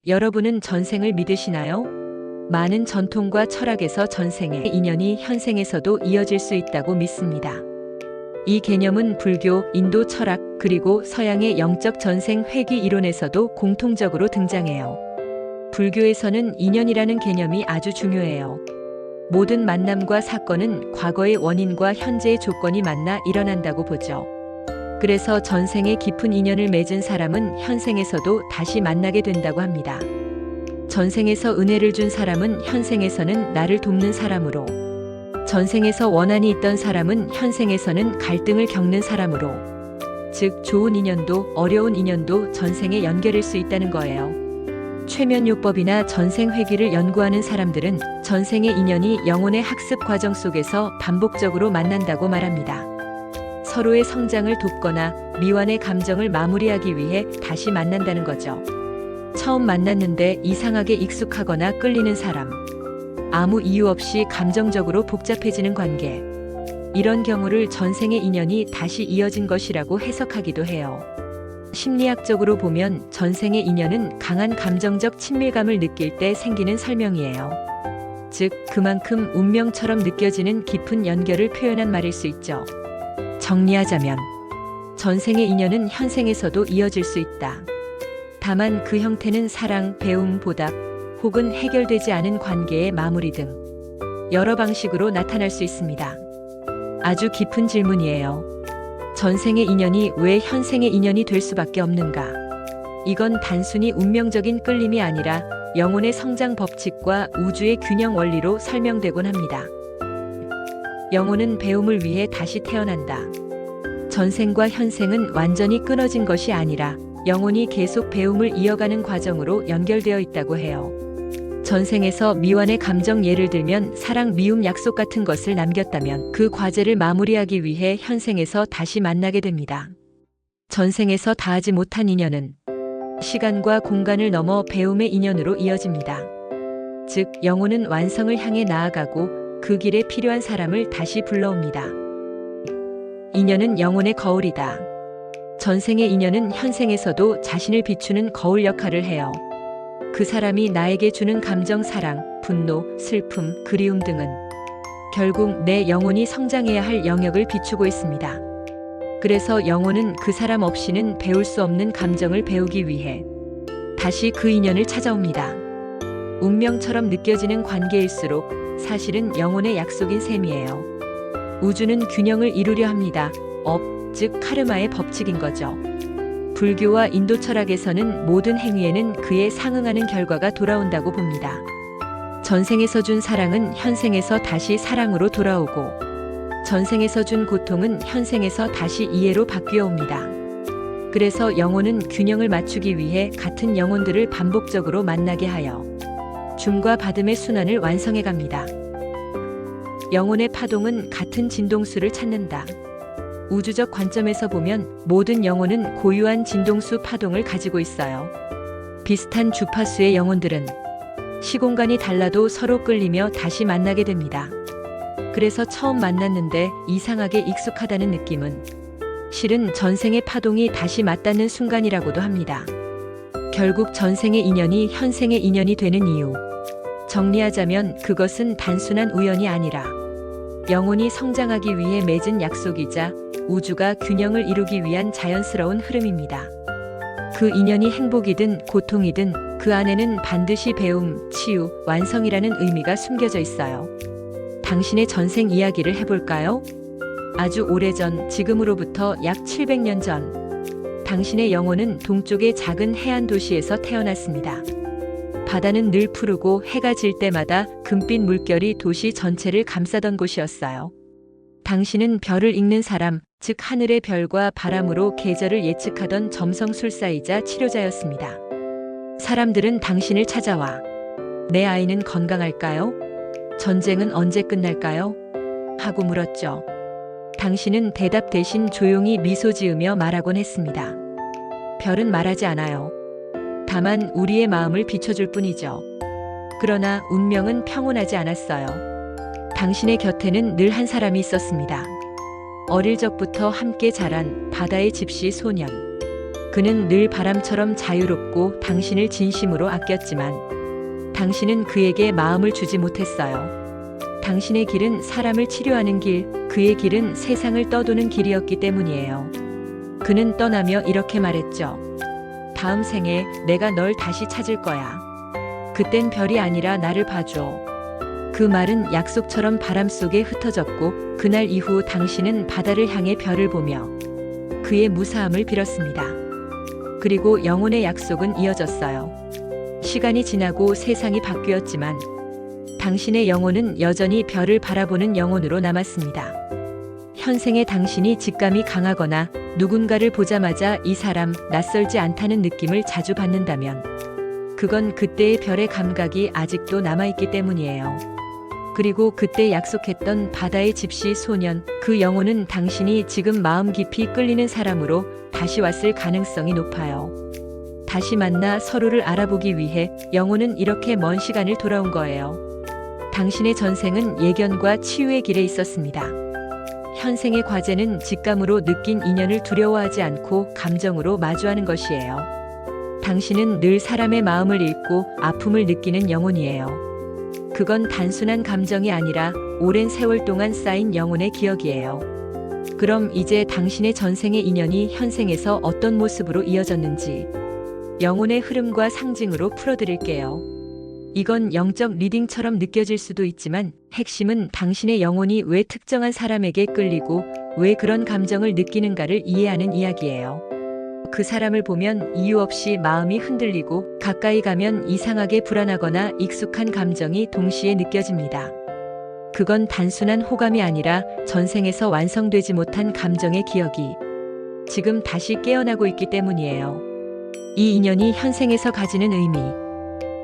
여러분은 전생을 믿으시나요? 많은 전통과 철학에서 전생의 인연이 현생에서도 이어질 수 있다고 믿습니다. 이 개념은 불교, 인도 철학, 그리고 서양의 영적 전생 회귀 이론에서도 공통적으로 등장해요. 불교에서는 인연이라는 개념이 아주 중요해요. 모든 만남과 사건은 과거의 원인과 현재의 조건이 만나 일어난다고 보죠. 그래서 전생에 깊은 인연을 맺은 사람은 현생에서도 다시 만나게 된다고 합니다. 전생에서 은혜를 준 사람은 현생에서는 나를 돕는 사람으로, 전생에서 원한이 있던 사람은 현생에서는 갈등을 겪는 사람으로, 즉 좋은 인연도 어려운 인연도 전생에 연결일 수 있다는 거예요. 최면요법이나 전생 회귀를 연구하는 사람들은 전생의 인연이 영혼의 학습 과정 속에서 반복적으로 만난다고 말합니다. 서로의 성장을 돕거나 미완의 감정을 마무리하기 위해 다시 만난다는 거죠. 처음 만났는데 이상하게 익숙하거나 끌리는 사람, 아무 이유 없이 감정적으로 복잡해지는 관계, 이런 경우를 전생의 인연이 다시 이어진 것이라고 해석하기도 해요. 심리학적으로 보면 전생의 인연은 강한 감정적 친밀감을 느낄 때 생기는 설명이에요. 즉, 그만큼 운명처럼 느껴지는 깊은 연결을 표현한 말일 수 있죠. 정리하자면, 전생의 인연은 현생에서도 이어질 수 있다. 다만 그 형태는 사랑, 배움, 보답, 혹은 해결되지 않은 관계의 마무리 등 여러 방식으로 나타날 수 있습니다. 아주 깊은 질문이에요. 전생의 인연이 왜 현생의 인연이 될 수밖에 없는가? 이건 단순히 운명적인 끌림이 아니라 영혼의 성장 법칙과 우주의 균형 원리로 설명되곤 합니다. 영혼은 배움을 위해 다시 태어난다. 전생과 현생은 완전히 끊어진 것이 아니라 영혼이 계속 배움을 이어가는 과정으로 연결되어 있다고 해요. 전생에서 미완의 감정, 예를 들면 사랑, 미움, 약속 같은 것을 남겼다면 그 과제를 마무리하기 위해 현생에서 다시 만나게 됩니다. 전생에서 다하지 못한 인연은 시간과 공간을 넘어 배움의 인연으로 이어집니다. 즉, 영혼은 완성을 향해 나아가고 그 길에 필요한 사람을 다시 불러옵니다. 인연은 영혼의 거울이다. 전생의 인연은 현생에서도 자신을 비추는 거울 역할을 해요. 그 사람이 나에게 주는 감정, 사랑, 분노, 슬픔, 그리움 등은 결국 내 영혼이 성장해야 할 영역을 비추고 있습니다. 그래서 영혼은 그 사람 없이는 배울 수 없는 감정을 배우기 위해 다시 그 인연을 찾아옵니다. 운명처럼 느껴지는 관계일수록 사실은 영혼의 약속인 셈이에요. 우주는 균형을 이루려 합니다. 즉 카르마의 법칙인 거죠. 불교와 인도 철학에서는 모든 행위에는 그에 상응하는 결과가 돌아온다고 봅니다. 전생에서 준 사랑은 현생에서 다시 사랑으로 돌아오고, 전생에서 준 고통은 현생에서 다시 이해로 바뀌어 옵니다. 그래서 영혼은 균형을 맞추기 위해 같은 영혼들을 반복적으로 만나게 하여 줌과 받음의 순환을 완성해 갑니다. 영혼의 파동은 같은 진동수를 찾는다. 우주적 관점에서 보면 모든 영혼은 고유한 진동수 파동을 가지고 있어요. 비슷한 주파수의 영혼들은 시공간이 달라도 서로 끌리며 다시 만나게 됩니다. 그래서 처음 만났는데 이상하게 익숙하다는 느낌은 실은 전생의 파동이 다시 맞닿는 순간이라고도 합니다. 결국 전생의 인연이 현생의 인연이 되는 이유, 정리하자면 그것은 단순한 우연이 아니라 영혼이 성장하기 위해 맺은 약속이자 우주가 균형을 이루기 위한 자연스러운 흐름입니다. 그 인연이 행복이든 고통이든 그 안에는 반드시 배움, 치유, 완성이라는 의미가 숨겨져 있어요. 당신의 전생 이야기를 해볼까요? 아주 오래전, 지금으로부터 약 700년 전, 당신의 영혼은 동쪽의 작은 해안 도시에서 태어났습니다. 바다는 늘 푸르고 해가 질 때마다 금빛 물결이 도시 전체를 감싸던 곳이었어요. 당신은 별을 읽는 사람, 즉 하늘의 별과 바람으로 계절을 예측하던 점성술사이자 치료자였습니다. 사람들은 당신을 찾아와 내 아이는 건강할까요? 전쟁은 언제 끝날까요? 하고 물었죠. 당신은 대답 대신 조용히 미소 지으며 말하곤 했습니다. 별은 말하지 않아요. 다만 우리의 마음을 비춰줄 뿐이죠. 그러나 운명은 평온하지 않았어요. 당신의 곁에는 늘 한 사람이 있었습니다. 어릴 적부터 함께 자란 바다의 집시 소년. 그는 늘 바람처럼 자유롭고 당신을 진심으로 아꼈지만 당신은 그에게 마음을 주지 못했어요. 당신의 길은 사람을 치료하는 길, 그의 길은 세상을 떠도는 길이었기 때문이에요. 그는 떠나며 이렇게 말했죠. 다음 생에 내가 널 다시 찾을 거야. 그땐 별이 아니라 나를 봐줘. 그 말은 약속처럼 바람 속에 흩어졌고 그날 이후 당신은 바다를 향해 별을 보며 그의 무사함을 빌었습니다. 그리고 영혼의 약속은 이어졌어요. 시간이 지나고 세상이 바뀌었지만 당신의 영혼은 여전히 별을 바라보는 영혼으로 남았습니다. 현생의 당신이 직감이 강하거나 누군가를 보자마자 이 사람 낯설지 않다는 느낌을 자주 받는다면 그건 그때의 별의 감각이 아직도 남아있기 때문이에요. 그리고 그때 약속했던 바다의 집시 소년, 그 영혼은 당신이 지금 마음 깊이 끌리는 사람으로 다시 왔을 가능성이 높아요. 다시 만나 서로를 알아보기 위해 영혼은 이렇게 먼 시간을 돌아온 거예요. 당신의 전생은 예견과 치유의 길에 있었습니다. 현생의 과제는 직감으로 느낀 인연을 두려워하지 않고 감정으로 마주하는 것이에요. 당신은 늘 사람의 마음을 읽고 아픔을 느끼는 영혼이에요. 그건 단순한 감정이 아니라 오랜 세월 동안 쌓인 영혼의 기억이에요. 그럼 이제 당신의 전생의 인연이 현생에서 어떤 모습으로 이어졌는지 영혼의 흐름과 상징으로 풀어드릴게요. 이건 영적 리딩처럼 느껴질 수도 있지만 핵심은 당신의 영혼이 왜 특정한 사람에게 끌리고 왜 그런 감정을 느끼는가를 이해하는 이야기예요. 그 사람을 보면 이유 없이 마음이 흔들리고 가까이 가면 이상하게 불안하거나 익숙한 감정이 동시에 느껴집니다. 그건 단순한 호감이 아니라 전생에서 완성되지 못한 감정의 기억이 지금 다시 깨어나고 있기 때문이에요. 이 인연이 현생에서 가지는 의미.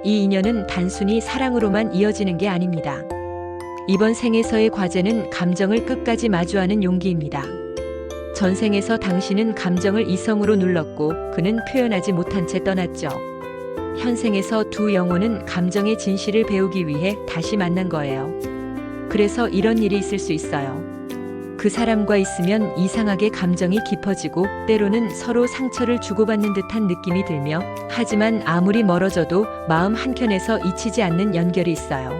이 인연은 단순히 사랑으로만 이어지는 게 아닙니다. 이번 생에서의 과제는 감정을 끝까지 마주하는 용기입니다. 전생에서 당신은 감정을 이성으로 눌렀고 그는 표현하지 못한 채 떠났죠. 현생에서 두 영혼은 감정의 진실을 배우기 위해 다시 만난 거예요. 그래서 이런 일이 있을 수 있어요. 그 사람과 있으면 이상하게 감정이 깊어지고 때로는 서로 상처를 주고받는 듯한 느낌이 들며 하지만 아무리 멀어져도 마음 한켠에서 잊히지 않는 연결이 있어요.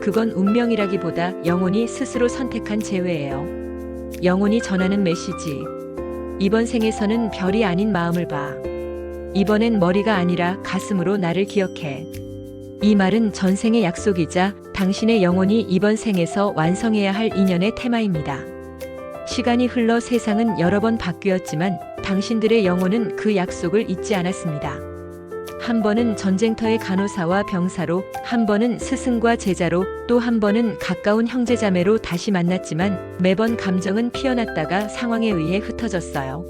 그건 운명이라기보다 영혼이 스스로 선택한 재회예요. 영혼이 전하는 메시지. 이번 생에서는 별이 아닌 마음을 봐. 이번엔 머리가 아니라 가슴으로 나를 기억해. 이 말은 전생의 약속이자 당신의 영혼이 이번 생에서 완성해야 할 인연의 테마입니다. 시간이 흘러 세상은 여러 번 바뀌었지만 당신들의 영혼은 그 약속을 잊지 않았습니다. 한 번은 전쟁터의 간호사와 병사로, 한 번은 스승과 제자로, 또 한 번은 가까운 형제자매로 다시 만났지만 매번 감정은 피어났다가 상황에 의해 흩어졌어요.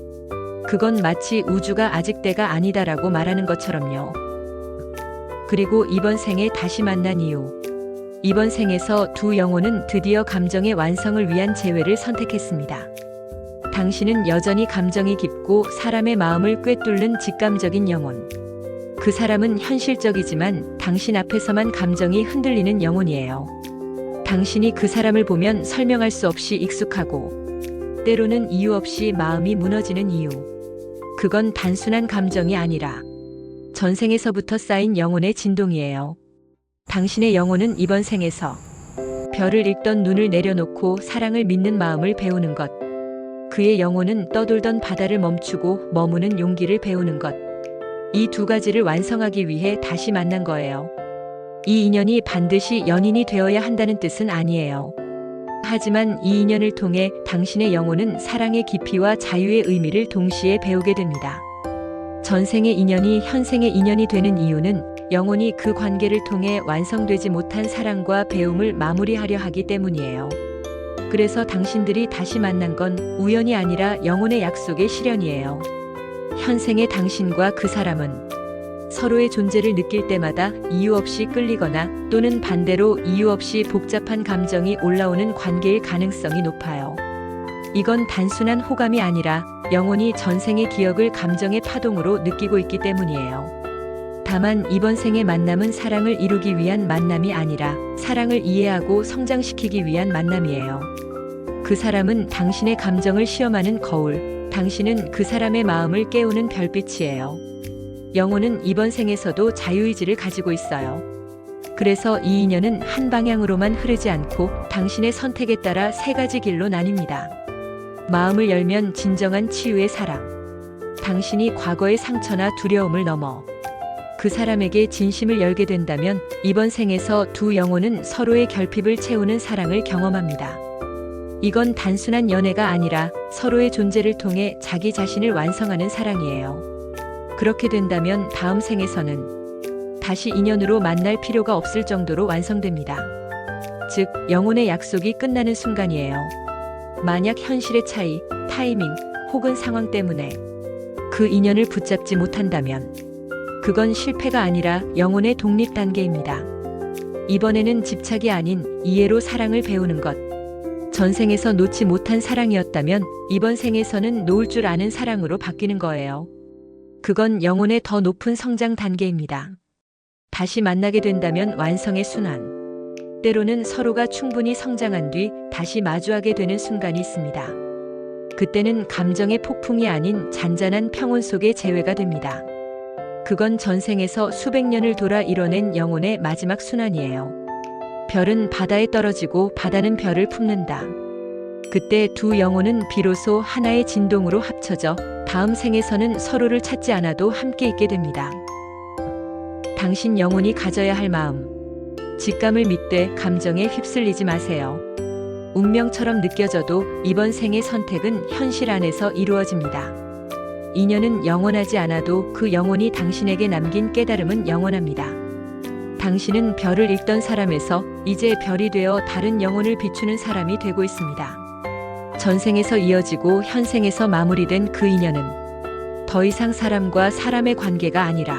그건 마치 우주가 아직 때가 아니다라고 말하는 것처럼요. 그리고 이번 생에 다시 만난 이유. 이번 생에서 두 영혼은 드디어 감정의 완성을 위한 재회를 선택했습니다. 당신은 여전히 감정이 깊고 사람의 마음을 꿰뚫는 직감적인 영혼. 그 사람은 현실적이지만 당신 앞에서만 감정이 흔들리는 영혼이에요. 당신이 그 사람을 보면 설명할 수 없이 익숙하고 때로는 이유 없이 마음이 무너지는 이유. 그건 단순한 감정이 아니라 전생에서부터 쌓인 영혼의 진동이에요. 당신의 영혼은 이번 생에서 별을 읽던 눈을 내려놓고 사랑을 믿는 마음을 배우는 것. 그의 영혼은 떠돌던 바다를 멈추고 머무는 용기를 배우는 것. 이 두 가지를 완성하기 위해 다시 만난 거예요. 이 인연이 반드시 연인이 되어야 한다는 뜻은 아니에요. 하지만 이 인연을 통해 당신의 영혼은 사랑의 깊이와 자유의 의미를 동시에 배우게 됩니다. 전생의 인연이 현생의 인연이 되는 이유는 영혼이 그 관계를 통해 완성되지 못한 사랑과 배움을 마무리하려 하기 때문이에요. 그래서 당신들이 다시 만난 건 우연이 아니라 영혼의 약속의 실현이에요. 현생의 당신과 그 사람은 서로의 존재를 느낄 때마다 이유 없이 끌리거나 또는 반대로 이유 없이 복잡한 감정이 올라오는 관계일 가능성이 높아요. 이건 단순한 호감이 아니라 영혼이 전생의 기억을 감정의 파동으로 느끼고 있기 때문이에요. 다만 이번 생의 만남은 사랑을 이루기 위한 만남이 아니라 사랑을 이해하고 성장시키기 위한 만남이에요. 그 사람은 당신의 감정을 시험하는 거울, 당신은 그 사람의 마음을 깨우는 별빛이에요. 영혼은 이번 생에서도 자유의지를 가지고 있어요. 그래서 이 인연은 한 방향으로만 흐르지 않고 당신의 선택에 따라 세 가지 길로 나뉩니다. 마음을 열면 진정한 치유의 사랑. 당신이 과거의 상처나 두려움을 넘어 그 사람에게 진심을 열게 된다면 이번 생에서 두 영혼은 서로의 결핍을 채우는 사랑을 경험합니다. 이건 단순한 연애가 아니라 서로의 존재를 통해 자기 자신을 완성하는 사랑이에요. 그렇게 된다면 다음 생에서는 다시 인연으로 만날 필요가 없을 정도로 완성됩니다. 즉, 영혼의 약속이 끝나는 순간이에요. 만약 현실의 차이, 타이밍 혹은 상황 때문에 그 인연을 붙잡지 못한다면 그건 실패가 아니라 영혼의 독립 단계입니다. 이번에는 집착이 아닌 이해로 사랑을 배우는 것. 전생에서 놓지 못한 사랑이었다면 이번 생에서는 놓을 줄 아는 사랑으로 바뀌는 거예요. 그건 영혼의 더 높은 성장 단계입니다. 다시 만나게 된다면 완성의 순환. 때로는 서로가 충분히 성장한 뒤 다시 마주하게 되는 순간이 있습니다. 그때는 감정의 폭풍이 아닌 잔잔한 평온 속의 재회가 됩니다. 그건 전생에서 수백 년을 돌아 이뤄낸 영혼의 마지막 순환이에요. 별은 바다에 떨어지고 바다는 별을 품는다. 그때 두 영혼은 비로소 하나의 진동으로 합쳐져 다음 생에서는 서로를 찾지 않아도 함께 있게 됩니다. 당신 영혼이 가져야 할 마음. 직감을 믿되 감정에 휩쓸리지 마세요. 운명처럼 느껴져도 이번 생의 선택은 현실 안에서 이루어집니다. 인연은 영원하지 않아도 그 영혼이 당신에게 남긴 깨달음은 영원합니다. 당신은 별을 읽던 사람에서 이제 별이 되어 다른 영혼을 비추는 사람이 되고 있습니다. 전생에서 이어지고 현생에서 마무리된 그 인연은 더 이상 사람과 사람의 관계가 아니라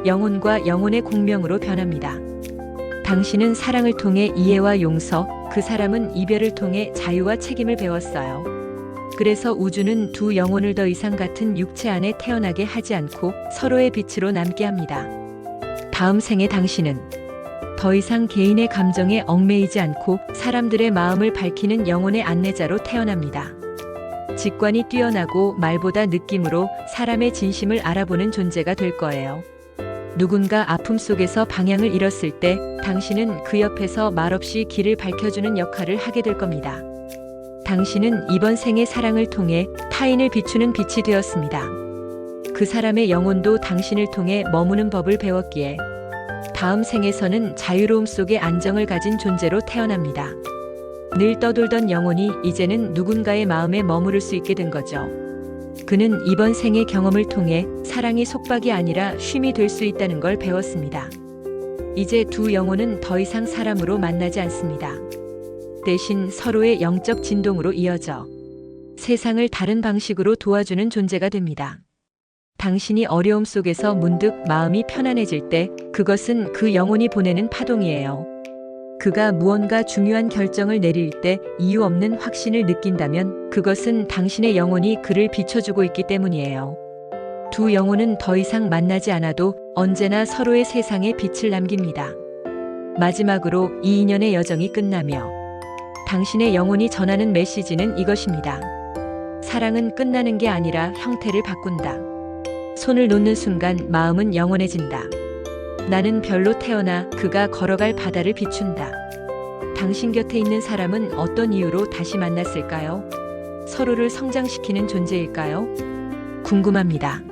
영혼과 영혼의 공명으로 변합니다. 당신은 사랑을 통해 이해와 용서, 그 사람은 이별을 통해 자유와 책임을 배웠어요. 그래서 우주는 두 영혼을 더 이상 같은 육체 안에 태어나게 하지 않고 서로의 빛으로 남게 합니다. 다음 생에 당신은 더 이상 개인의 감정에 얽매이지 않고 사람들의 마음을 밝히는 영혼의 안내자로 태어납니다. 직관이 뛰어나고 말보다 느낌으로 사람의 진심을 알아보는 존재가 될 거예요. 누군가 아픔 속에서 방향을 잃었을 때 당신은 그 옆에서 말없이 길을 밝혀주는 역할을 하게 될 겁니다. 당신은 이번 생의 사랑을 통해 타인을 비추는 빛이 되었습니다. 그 사람의 영혼도 당신을 통해 머무는 법을 배웠기에 다음 생에서는 자유로움 속에 안정을 가진 존재로 태어납니다. 늘 떠돌던 영혼이 이제는 누군가의 마음에 머무를 수 있게 된 거죠. 그는 이번 생의 경험을 통해 사랑이 속박이 아니라 쉼이 될 수 있다는 걸 배웠습니다. 이제 두 영혼은 더 이상 사람으로 만나지 않습니다. 대신 서로의 영적 진동으로 이어져 세상을 다른 방식으로 도와주는 존재가 됩니다. 당신이 어려움 속에서 문득 마음이 편안해질 때 그것은 그 영혼이 보내는 파동이에요. 그가 무언가 중요한 결정을 내릴 때 이유 없는 확신을 느낀다면 그것은 당신의 영혼이 그를 비춰주고 있기 때문이에요. 두 영혼은 더 이상 만나지 않아도 언제나 서로의 세상에 빛을 남깁니다. 마지막으로 이 인연의 여정이 끝나며 당신의 영혼이 전하는 메시지는 이것입니다. 사랑은 끝나는 게 아니라 형태를 바꾼다. 손을 놓는 순간 마음은 영원해진다. 나는 별로 태어나 그가 걸어갈 바다를 비춘다. 당신 곁에 있는 사람은 어떤 이유로 다시 만났을까요? 서로를 성장시키는 존재일까요? 궁금합니다.